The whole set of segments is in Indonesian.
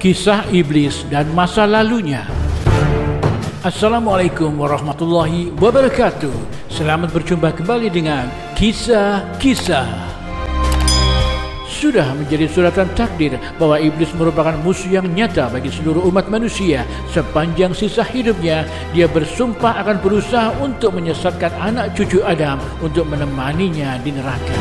Kisah iblis dan masa lalunya. Assalamualaikum warahmatullahi wabarakatuh. Selamat berjumpa kembali dengan kisah-kisah. Sudah menjadi suratan takdir bahwa iblis merupakan musuh yang nyata bagi seluruh umat manusia. Sepanjang sisa hidupnya, dia bersumpah akan berusaha untuk menyesatkan anak cucu Adam untuk menemaninya di neraka.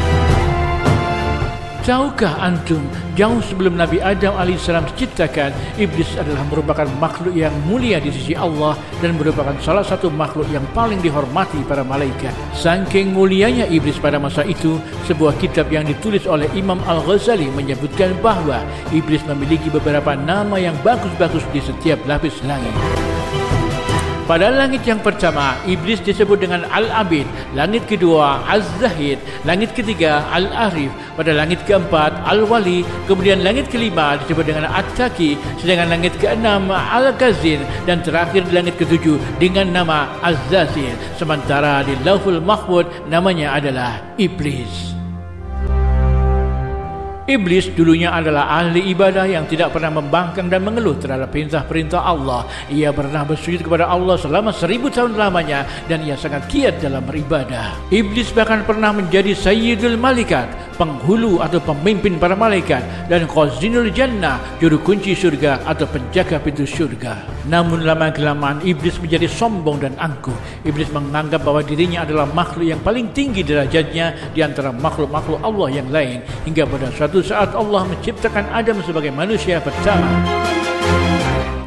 Tahukah antum, jauh sebelum Nabi Adam AS diciptakan, iblis adalah merupakan makhluk yang mulia di sisi Allah dan merupakan salah satu makhluk yang paling dihormati para malaikat. Saking mulianya iblis pada masa itu, sebuah kitab yang ditulis oleh Imam Al-Ghazali menyebutkan bahwa iblis memiliki beberapa nama yang bagus-bagus di setiap lapis langit. Pada langit yang pertama, iblis disebut dengan Al-Abid, langit kedua Az-Zahid, langit ketiga Al-Arif, pada langit keempat Al-Wali, kemudian langit kelima disebut dengan At-Taqi, sedangkan langit keenam Al-Ghazin, dan terakhir di langit ketujuh dengan nama Az-Zazil. Sementara di Lauhul Mahfuz namanya adalah Iblis. Iblis dulunya adalah ahli ibadah yang tidak pernah membangkang dan mengeluh terhadap perintah-perintah Allah. Ia pernah bersujud kepada Allah selama 1000 tahun lamanya dan ia sangat giat dalam beribadah. Iblis bahkan pernah menjadi Sayyidul Malaikat, penghulu atau pemimpin para malaikat, dan Khazinul Jannah, juru kunci surga atau penjaga pintu surga. Namun lama-kelamaan iblis menjadi sombong dan angkuh. Iblis menganggap bahwa dirinya adalah makhluk yang paling tinggi derajatnya di antara makhluk-makhluk Allah yang lain, hingga pada suatu saat Allah menciptakan Adam sebagai manusia pertama.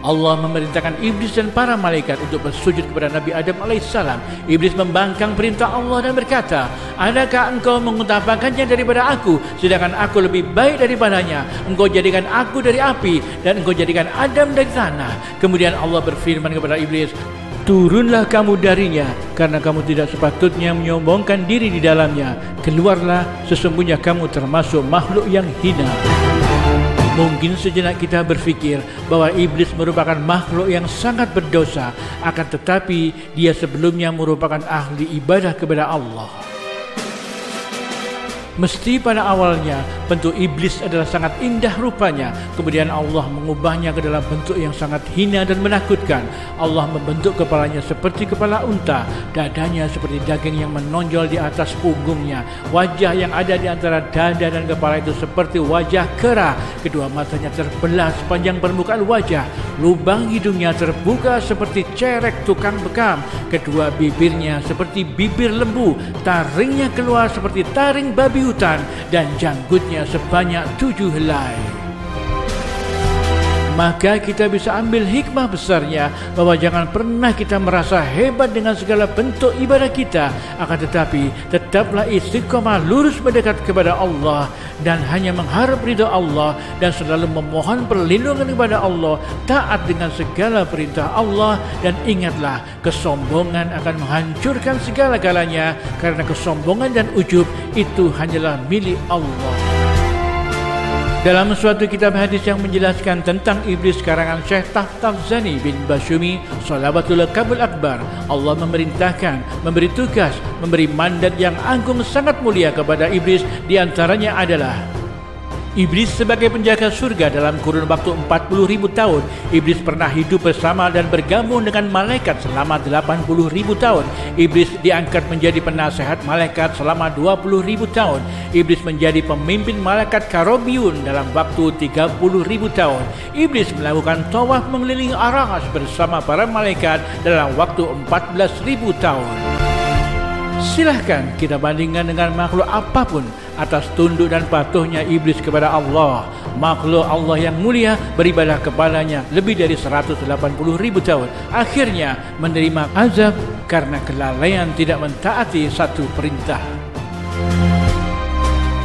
Allah memerintahkan iblis dan para malaikat untuk bersujud kepada Nabi Adam alaihissalam. Iblis membangkang perintah Allah dan berkata, "Adakah engkau mengutamakannya daripada aku, sedangkan aku lebih baik daripadanya? Engkau jadikan aku dari api dan engkau jadikan Adam dari tanah." Kemudian Allah berfirman kepada iblis, "Turunlah kamu darinya, karena kamu tidak sepatutnya menyombongkan diri di dalamnya. Keluarlah, sesungguhnya kamu termasuk makhluk yang hina." Mungkin sejenak kita berpikir bahwa iblis merupakan makhluk yang sangat berdosa, akan tetapi dia sebelumnya merupakan ahli ibadah kepada Allah. Mesti pada awalnya bentuk iblis adalah sangat indah rupanya. Kemudian Allah mengubahnya ke dalam bentuk yang sangat hina dan menakutkan. Allah membentuk kepalanya seperti kepala unta, dadanya seperti daging yang menonjol di atas punggungnya, wajah yang ada di antara dada dan kepala itu seperti wajah kera, kedua matanya terbelah sepanjang permukaan wajah, lubang hidungnya terbuka seperti cerek tukang bekam, kedua bibirnya seperti bibir lembu, taringnya keluar seperti taring babi hutan, dan janggutnya sebanyak 7 helai. Maka kita bisa ambil hikmah besarnya bahwa jangan pernah kita merasa hebat dengan segala bentuk ibadah kita, akan tetapi tetaplah istiqomah lurus mendekat kepada Allah dan hanya mengharap ridha Allah dan selalu memohon perlindungan kepada Allah, taat dengan segala perintah Allah, dan ingatlah kesombongan akan menghancurkan segala-galanya, karena kesombongan dan ujub itu hanyalah milik Allah. Dalam suatu kitab hadis yang menjelaskan tentang iblis karangan Syekh Taftazani bin Basyumi Salawatul Kabul Akbar, Allah memerintahkan, memberi tugas, memberi mandat yang agung sangat mulia kepada iblis. Di antaranya adalah iblis sebagai penjaga surga dalam kurun waktu 40.000 tahun. Iblis pernah hidup bersama dan bergabung dengan malaikat selama 80.000 tahun. Iblis diangkat menjadi penasehat malaikat selama 20.000 tahun. Iblis menjadi pemimpin malaikat Karobiyun dalam waktu 30.000 tahun. Iblis melakukan tawaf mengelilingi Arash bersama para malaikat dalam waktu 14.000 tahun. Silahkan kita bandingkan dengan makhluk apapun atas tunduk dan patuhnya iblis kepada Allah. Makhluk Allah yang mulia beribadah kepadanya lebih dari 180.000 tahun, akhirnya menerima azab karena kelalaian tidak mentaati satu perintah.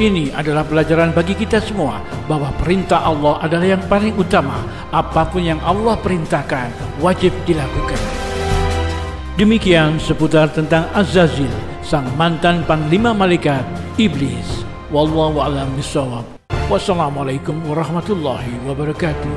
Ini adalah pelajaran bagi kita semua bahwa perintah Allah adalah yang paling utama. Apapun yang Allah perintahkan wajib dilakukan. Demikian seputar tentang Az-Zazil, sang mantan panglima malaikat iblis. Wallahu a'lam bishawab. Wassalamualaikum warahmatullahi wabarakatuh.